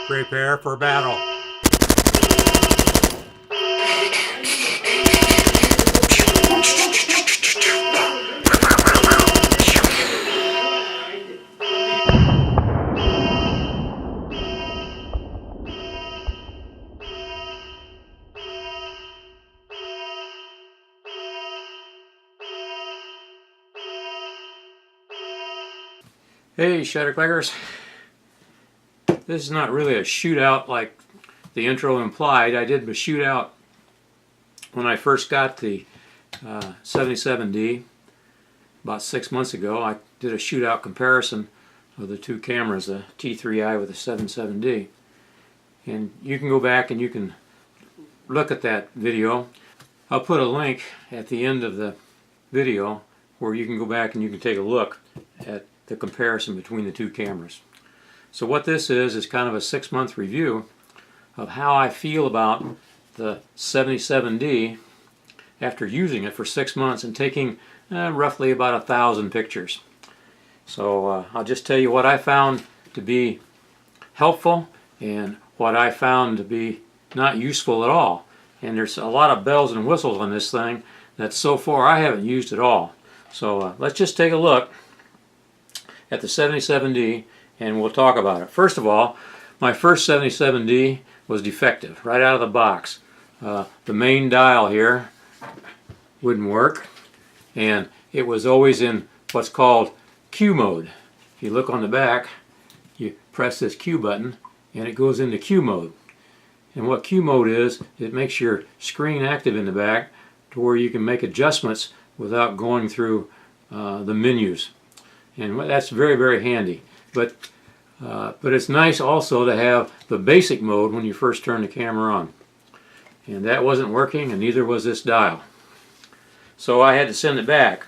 Prepare for battle. Hey Shutterclickers, this is not really a shootout like the intro implied. I did a shootout when I first got the 77D about 6 months ago. I did a shootout comparison of the two cameras, the T3i with the 77D. And you can go back and you can look at that video. I'll put a link at the end of the video where you can go back and you can take a look at the comparison between the two cameras. So what this is kind of a 6-month review of how I feel about the 77D after using it for 6 months and taking roughly about 1,000 pictures. So I'll just tell you what I found to be helpful and what I found to be not useful at all. And there's a lot of bells and whistles on this thing that so far I haven't used at all. So let's just take a look at the 77D and we'll talk about it. First of all, my first 77D was defective right out of the box. The main dial here wouldn't work, and it was always in what's called Q mode. If you look on the back, you press this Q button and it goes into Q mode. And what Q mode is, it makes your screen active in the back to where you can make adjustments without going through the menus. And that's very, very handy. But it's nice also to have the basic mode when you first turn the camera on. And that wasn't working, and neither was this dial. So I had to send it back.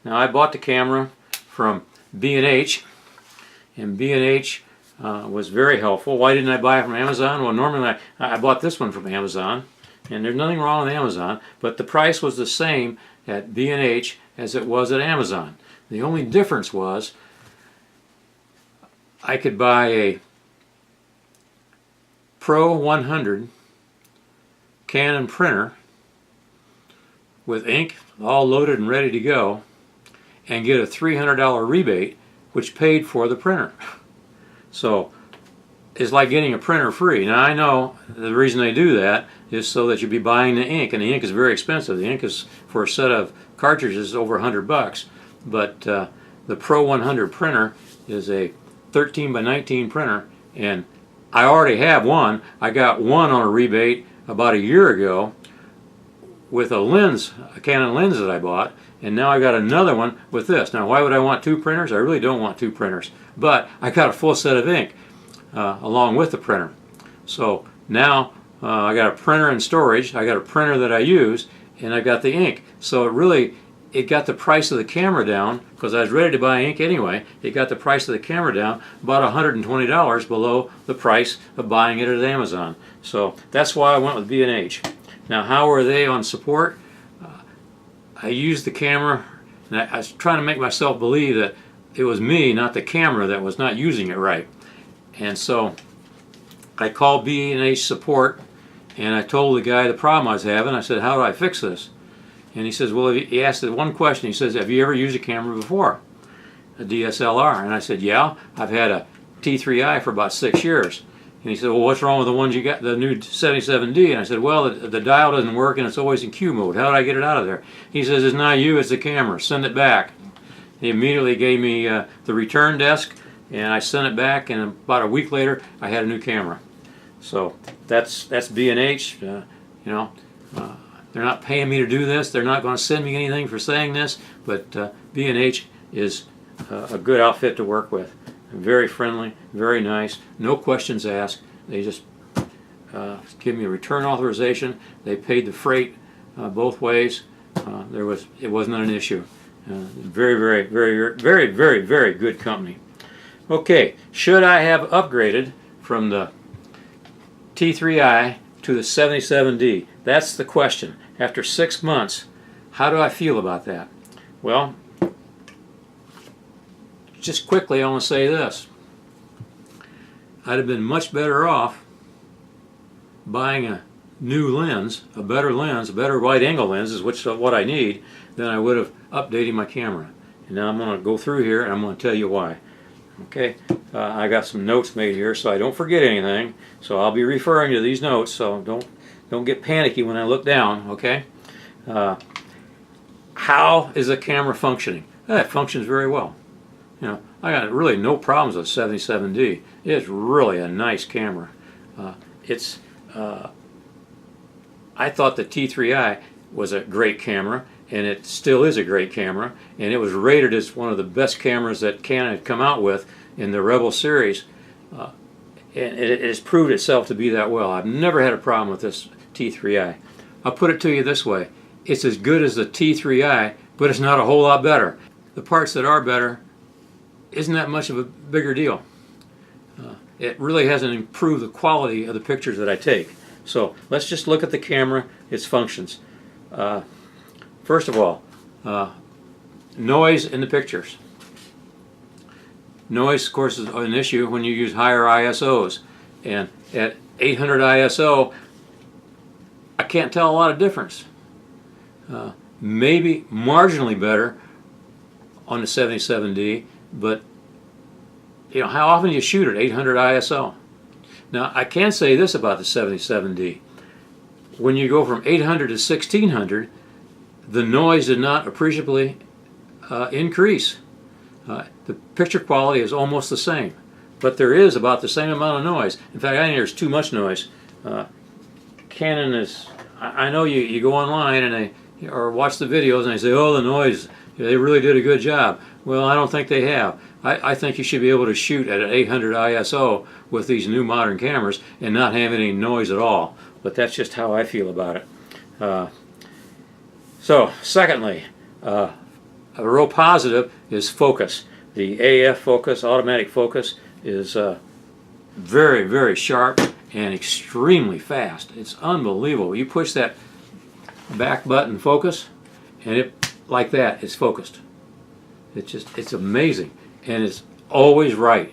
Now I bought the camera from B&H, and B&H was very helpful. Why didn't I buy it from Amazon? Well, normally I bought this one from Amazon, and there's nothing wrong with Amazon, but the price was the same at B&H as it was at Amazon. The only difference was I could buy a Pro 100 Canon printer with ink all loaded and ready to go and get a $300 rebate which paid for the printer. So it's like getting a printer free. Now I know the reason they do that is so that you'll be buying the ink, and the ink is very expensive. The ink is for a set of cartridges over $100. But the Pro 100 printer is a 13 by 19 printer, and I already have one. I got one on a rebate about a year ago with a lens, a Canon lens that I bought, and now I got another one with this. Now why would I want two printers? I really don't want two printers, but I got a full set of ink along with the printer. So now I got a printer and storage, I got a printer that I use, and I got the ink. So it got the price of the camera down, because I was ready to buy ink anyway. It got the price of the camera down about $120 below the price of buying it at Amazon. So that's why I went with B&H. Now how are they on support? I used the camera, and I was trying to make myself believe that it was me, not the camera, that was not using it right. And so I called B&H support, and I told the guy the problem I was having. I said, how do I fix this? And he says, well, he asked it one question. He says, have you ever used a camera before? A DSLR? And I said, yeah, I've had a T3i for about 6 years. And he said, well, what's wrong with the ones you got, the new 77D? And I said, well, the dial doesn't work and it's always in Q mode. How did I get it out of there? He says, it's not you, it's the camera. Send it back. He immediately gave me the return desk, and I sent it back, and about a week later, I had a new camera. So that's B&H. You know, they're not paying me to do this. They're not going to send me anything for saying this, but B&H is a good outfit to work with. Very friendly, very nice, no questions asked. They just give me a return authorization. They paid the freight both ways. It was not an issue. Very, very, very, very, very, very good company. Okay, should I have upgraded from the T3i to the 77D? That's the question. After 6 months, how do I feel about that? Well, just quickly I want to say this. I'd have been much better off buying a new lens, a better wide angle lens is what I need, than I would have updating my camera. And now I'm going to go through here and I'm going to tell you why. Okay, I got some notes made here so I don't forget anything. So I'll be referring to these notes, so don't get panicky when I look down. Okay, how is the camera functioning? It functions very well. You know, I got really no problems with 77D. It's really a nice camera. I thought the T3i was a great camera, and it still is a great camera, and it was rated as one of the best cameras that Canon had come out with in the Rebel series, and it has proved itself to be that well. I've never had a problem with this T3i. I'll put it to you this way: it's as good as the T3i, but it's not a whole lot better. The parts that are better isn't that much of a bigger deal. It really hasn't improved the quality of the pictures that I take. So let's just look at the camera, its functions. First of all, noise in the pictures. Noise, of course, is an issue when you use higher ISOs. And at 800 ISO, I can't tell a lot of difference. Maybe marginally better on the 77D, but you know, how often do you shoot at 800 ISO? Now, I can say this about the 77D. When you go from 800 to 1600, the noise did not appreciably increase. The picture quality is almost the same, but there is about the same amount of noise. In fact, I think there's too much noise. Canon is, I know you go online and or watch the videos and they say, oh, the noise, they really did a good job. Well, I don't think they have. I think you should be able to shoot at an 800 ISO with these new modern cameras and not have any noise at all. But that's just how I feel about it. So, secondly, a real positive is focus. The AF focus, automatic focus, is very, very sharp and extremely fast. It's unbelievable. You push that back button focus, and it, like that, it's focused. It's amazing, and it's always right.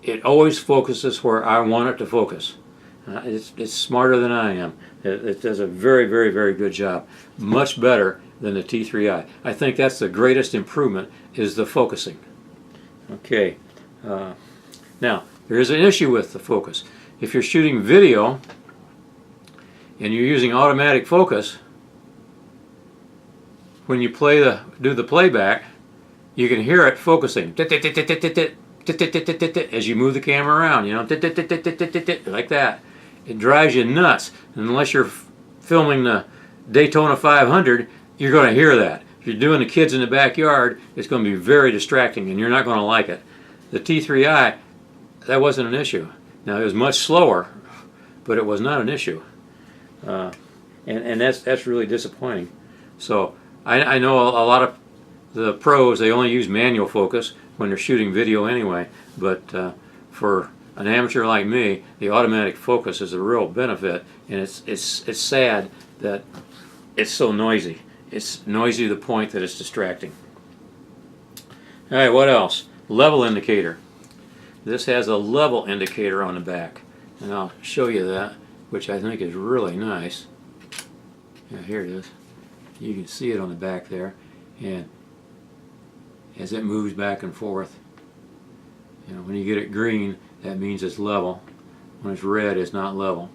It always focuses where I want it to focus. It's smarter than I am. It does a very, very, very good job. Much better than the T3i. I think that's the greatest improvement, is the focusing. Okay. Now, there is an issue with the focus. If you're shooting video and you're using automatic focus, when you do the playback, you can hear it focusing as you move the camera around, you know, like that. It drives you nuts. And unless you're filming the Daytona 500, you're going to hear that. If you're doing the kids in the backyard, it's going to be very distracting and you're not going to like it. The T3i, that wasn't an issue. Now, it was much slower, but it was not an issue. And that's really disappointing. So I know a lot of the pros, they only use manual focus when they're shooting video anyway, but for an amateur like me, the automatic focus is a real benefit, and it's sad that it's so noisy. It's noisy to the point that it's distracting. All right, what else? Level indicator. This has a level indicator on the back, and I'll show you that, which I think is really nice. Yeah, here it is. You can see it on the back there, and as it moves back and forth, you know, when you get it green, that means it's level. When it's red, it's not level.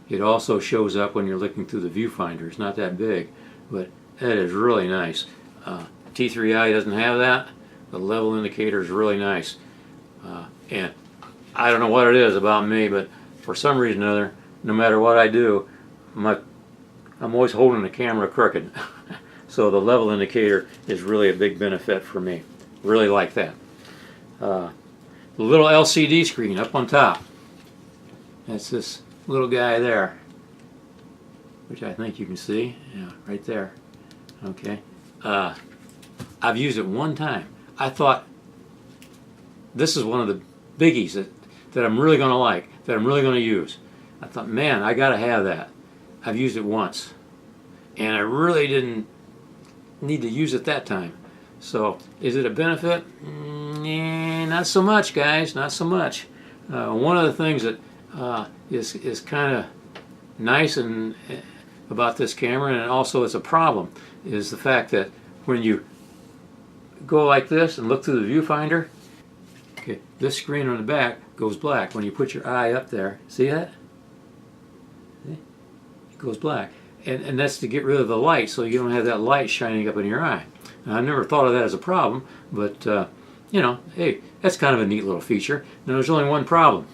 It also shows up when you're looking through the viewfinder. It's not that big, but that is really nice. T3i doesn't have that. The level indicator is really nice. And I don't know what it is about me, but for some reason or other, no matter what I do, I'm always holding the camera crooked. So the level indicator is really a big benefit for me. Really like that. The little LCD screen up on top. That's this little guy there, which I think you can see. Yeah, right there. Okay. I've used it one time. I thought this is one of the biggies that I'm really going to like, that I'm really going to use. I thought, man, I got to have that. I've used it once, and I really didn't need to use it that time. So, is it a benefit? Not so much, guys, not so much. One of the things that is kind of nice and about this camera, and also it's a problem, is the fact that when you go like this and look through the viewfinder, okay, this screen on the back goes black. When you put your eye up there, see that? See? It goes black. And that's to get rid of the light, so you don't have that light shining up in your eye. Now, I've never thought of that as a problem, but you know, hey, that's kind of a neat little feature. Now, there's only one problem.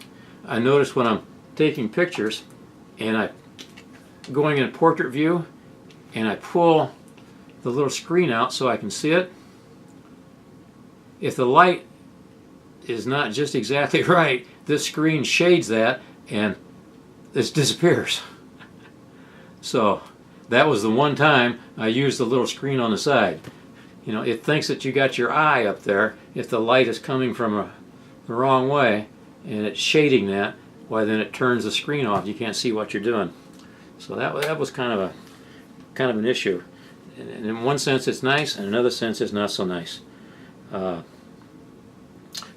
I notice when I'm taking pictures and I'm going in portrait view and I pull the little screen out so I can see it, if the light is not just exactly right, this screen shades that and this disappears. So that was the one time I used the little screen on the side. You know, it thinks that you got your eye up there. If the light is coming from the wrong way and it's shading that, why then it turns the screen off. You can't see what you're doing. So that was kind of an issue. And in one sense it's nice, and in another sense it's not so nice.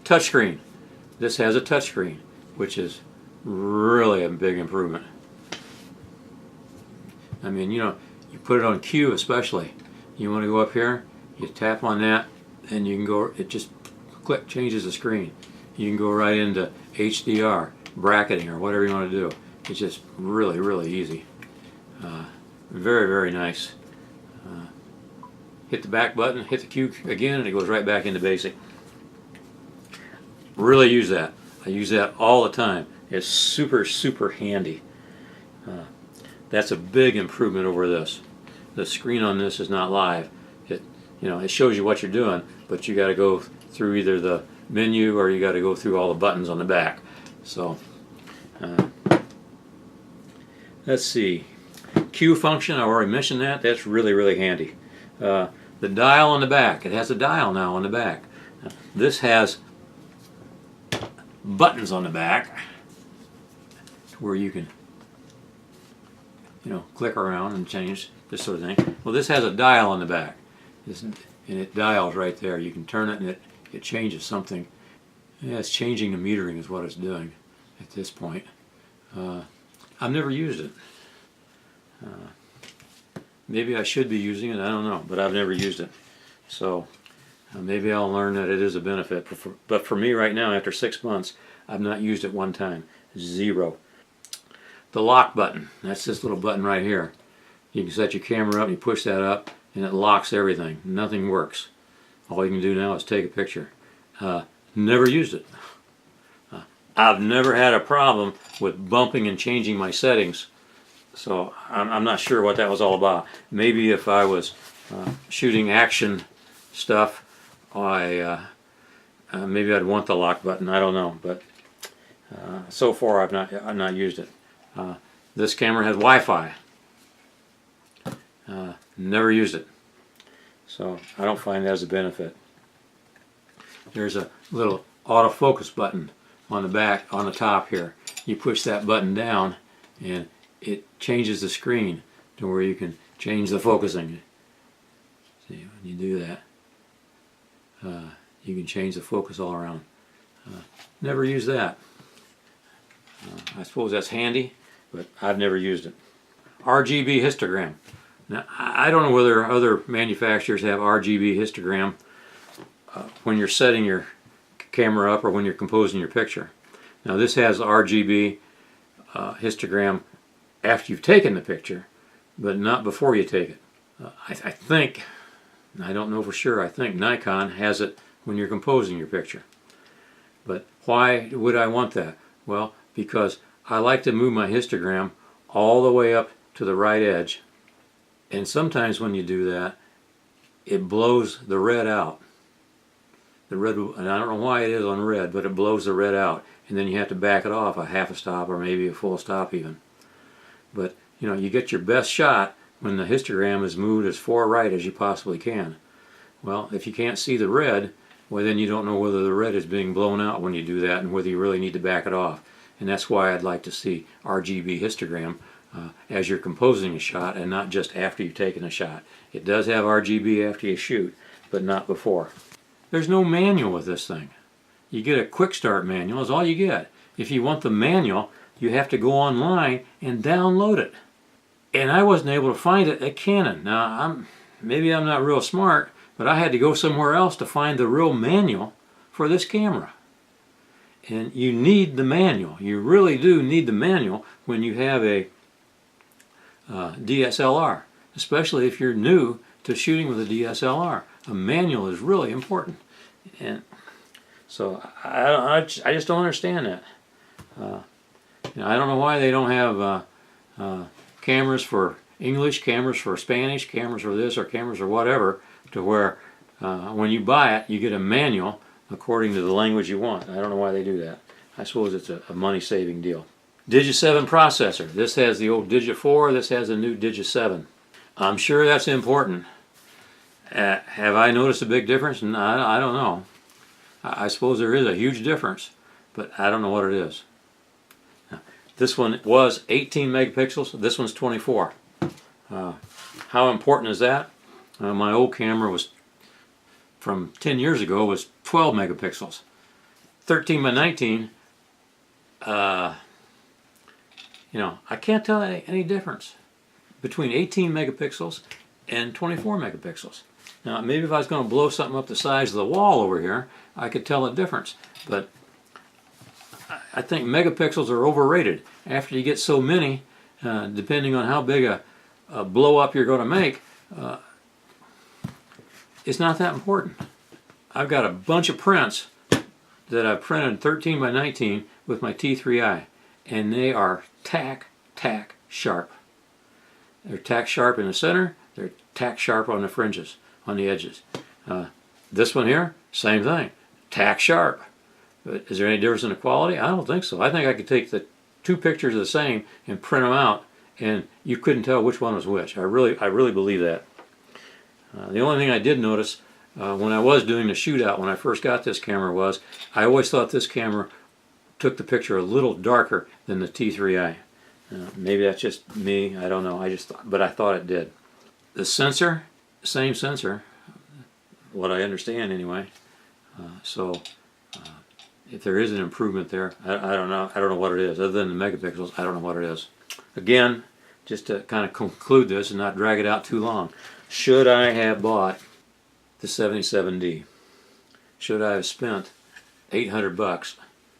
Touchscreen. This has a touchscreen, which is really a big improvement. I mean, you know, you put it on Q especially. You want to go up here, you tap on that, and you can go, it just click, changes the screen. You can go right into HDR, bracketing, or whatever you want to do. It's just really, really easy. Very, very nice. Hit the back button, hit the Q again, and it goes right back into basic. Really use that. I use that all the time. It's super, super handy. That's a big improvement over this. The screen on this is not live. It shows you what you're doing, but you got to go through either the menu or you got to go through all the buttons on the back. So let's see. Q function, I already mentioned that. That's really, really handy. The dial on the back. It has a dial now on the back. This has buttons on the back where you can, click around and change this sort of thing. Well, this has a dial on the back, and it dials right there. You can turn it and it changes something. Yeah, it's changing the metering is what it's doing at this point. I've never used it. Maybe I should be using it, I don't know, but I've never used it. So maybe I'll learn that it is a benefit. But for me right now, after 6 months, I've not used it one time. Zero. The lock button, that's this little button right here. You can set your camera up, you push that up, and it locks everything. Nothing works. All you can do now is take a picture. Never used it. I've never had a problem with bumping and changing my settings. So I'm not sure what that was all about. Maybe if I was shooting action stuff, maybe I'd want the lock button. I don't know, but so far I've not used it. This camera has Wi-Fi. Never used it, so I don't find that as a benefit. There's a little autofocus button on the back, on the top here. You push that button down, and it changes the screen to where you can change the focusing. See, when you do that, you can change the focus all around. Never used that. I suppose that's handy, but I've never used it. RGB histogram. Now, I don't know whether other manufacturers have RGB histogram when you're setting your camera up or when you're composing your picture. Now, this has RGB histogram after you've taken the picture, but not before you take it. I think, I don't know for sure, I think Nikon has it when you're composing your picture. But why would I want that? Well, because I like to move my histogram all the way up to the right edge, and sometimes when you do that, it blows the red out. The red, and I don't know why it is on red, but it blows the red out, and then you have to back it off a half a stop or maybe a full stop even. But you get your best shot when the histogram is moved as far right as you possibly can. Well, if you can't see the red, well then you don't know whether the red is being blown out when you do that and whether you really need to back it off. And that's why I'd like to see RGB histogram as you're composing a shot and not just after you've taken a shot. It does have RGB after you shoot, but not before. There's no manual with this thing. You get a quick start manual, is all you get. if you want the manual, you have to go online and download it. And I wasn't able to find it at Canon. Now, maybe I'm not real smart, but I had to go somewhere else to find the real manual for this camera. And you need the manual. You really do need the manual when you have a DSLR, especially if you're new to shooting with a DSLR. A manual is really important. And so I just don't understand that. I don't know why they don't have cameras for English, cameras for Spanish, cameras for this or cameras or whatever, to where when you buy it, you get a manual according to the language you want. I don't know why they do that. I suppose it's a money-saving deal. Digit 7 processor. This has the old Digit 4. This has a new Digit 7. I'm sure that's important. Have I noticed a big difference? No, I don't know. I suppose there is a huge difference, but I don't know what it is. This one was 18 megapixels. This one's 24. How important is that? My old camera was, from 10 years ago, was 12 megapixels. 13 by 19, I can't tell any difference between 18 megapixels and 24 megapixels. Now, maybe if I was going to blow something up the size of the wall over here, I could tell a difference. But I think megapixels are overrated. After you get so many, depending on how big a blow up you're going to make, it's not that important. I've got a bunch of prints that I've printed 13 by 19 with my T3i, and they are tack sharp. They're tack sharp in the center, they're tack sharp on the fringes, on the edges. This one here, same thing, tack sharp. But is there any difference in the quality? I don't think so. I think I could take the two pictures the same and print them out, and you couldn't tell which one was which. I really believe that. The only thing I did notice when I was doing the shootout when I first got this camera was I always thought this camera took the picture a little darker than the T3i. Maybe that's just me. I don't know. But I thought it did. The sensor, same sensor, what I understand anyway. If there is an improvement there, I don't know. I don't know what it is. Other than the megapixels, I don't know what it is. Again, just to kind of conclude this and not drag it out too long, should I have bought the 77D? Should I have spent $800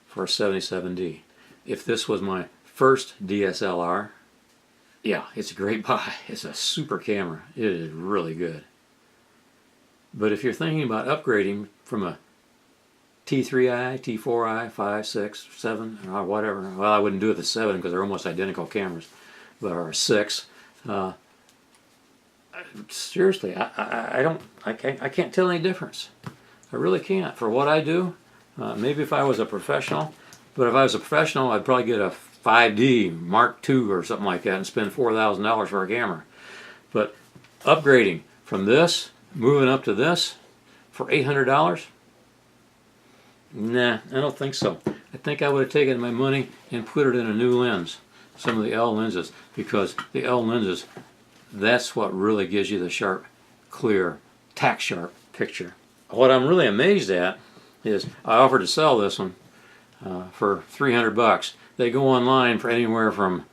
for a 77D? If this was my first DSLR, yeah, it's a great buy. It's a super camera. It is really good. But if you're thinking about upgrading from a T3i, T4i, 5, 6, 7, or whatever, well, I wouldn't do it the 7 because they're almost identical cameras, but or a 6. Seriously, I can't tell any difference. I really can't. For what I do, maybe if I was a professional, but if I was a professional, I'd probably get a 5D Mark II or something like that and spend $4,000 for a camera. But upgrading from this, moving up to this for $800, nah, I don't think so. I think I would have taken my money and put it in a new lens, some of the L lenses, because the L lenses, that's what really gives you the sharp, clear, tack sharp picture. What I'm really amazed at is I offered to sell this one for $300. They go online for anywhere from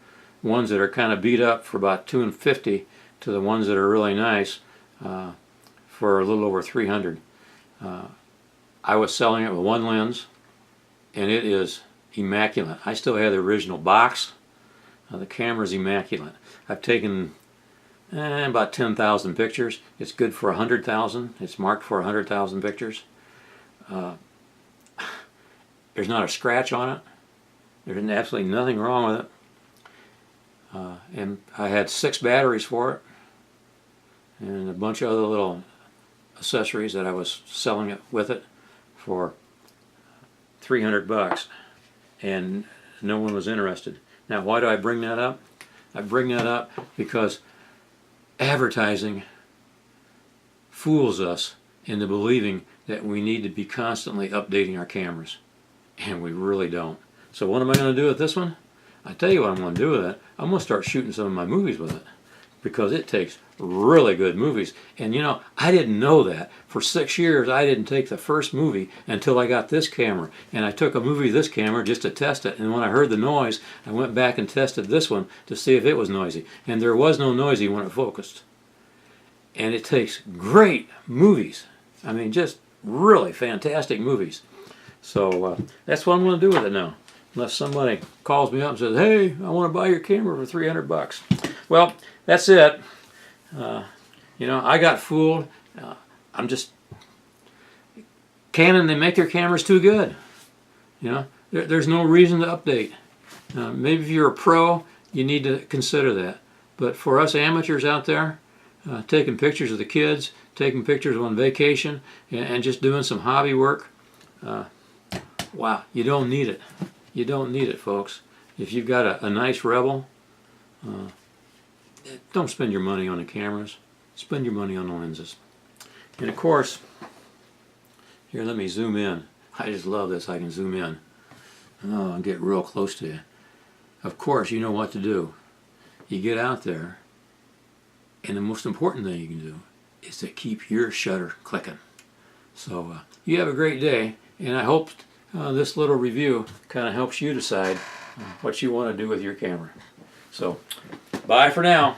ones that are kind of beat up for about $250 to the ones that are really nice for a little over $300. I was selling it with one lens, and it is immaculate. I still have the original box. The camera's immaculate. I've taken about 10,000 pictures. It's good for 100,000. It's marked for 100,000 pictures. There's not a scratch on it. There's absolutely nothing wrong with it. And I had 6 batteries for it, and a bunch of other little accessories that I was selling it with it for $300, and no one was interested. Now, why do I bring that up? I bring that up because advertising fools us into believing that we need to be constantly updating our cameras, and we really don't. So what am I going to do with this one? I tell you what I'm going to do with it. I'm going to start shooting some of my movies with it. because it takes really good movies. And you know, I didn't know that. For 6 years, I didn't take the first movie until I got this camera. And I took a movie with this camera just to test it. And when I heard the noise, I went back and tested this one to see if it was noisy. And there was no noisy when it focused. And it takes great movies. I mean, just really fantastic movies. So that's what I'm going to do with it now. Unless somebody calls me up and says, hey, I want to buy your camera for 300 bucks. Well, that's it. You know, I got fooled. I'm just... Canon, they make their cameras too good. You know, there's no reason to update. Maybe if you're a pro, you need to consider that. But for us amateurs out there, taking pictures of the kids, taking pictures on vacation, and just doing some hobby work, wow, you don't need it. You don't need it, folks. If you've got a nice Rebel, don't spend your money on the cameras. Spend your money on the lenses. And of course, here, let me zoom in. I just love this. I can zoom in. Oh, and get real close to you. Of course, you know what to do. You get out there, and the most important thing you can do is to keep your shutter clicking. So you have a great day, and I hope this little review kind of helps you decide what you want to do with your camera. So, bye for now.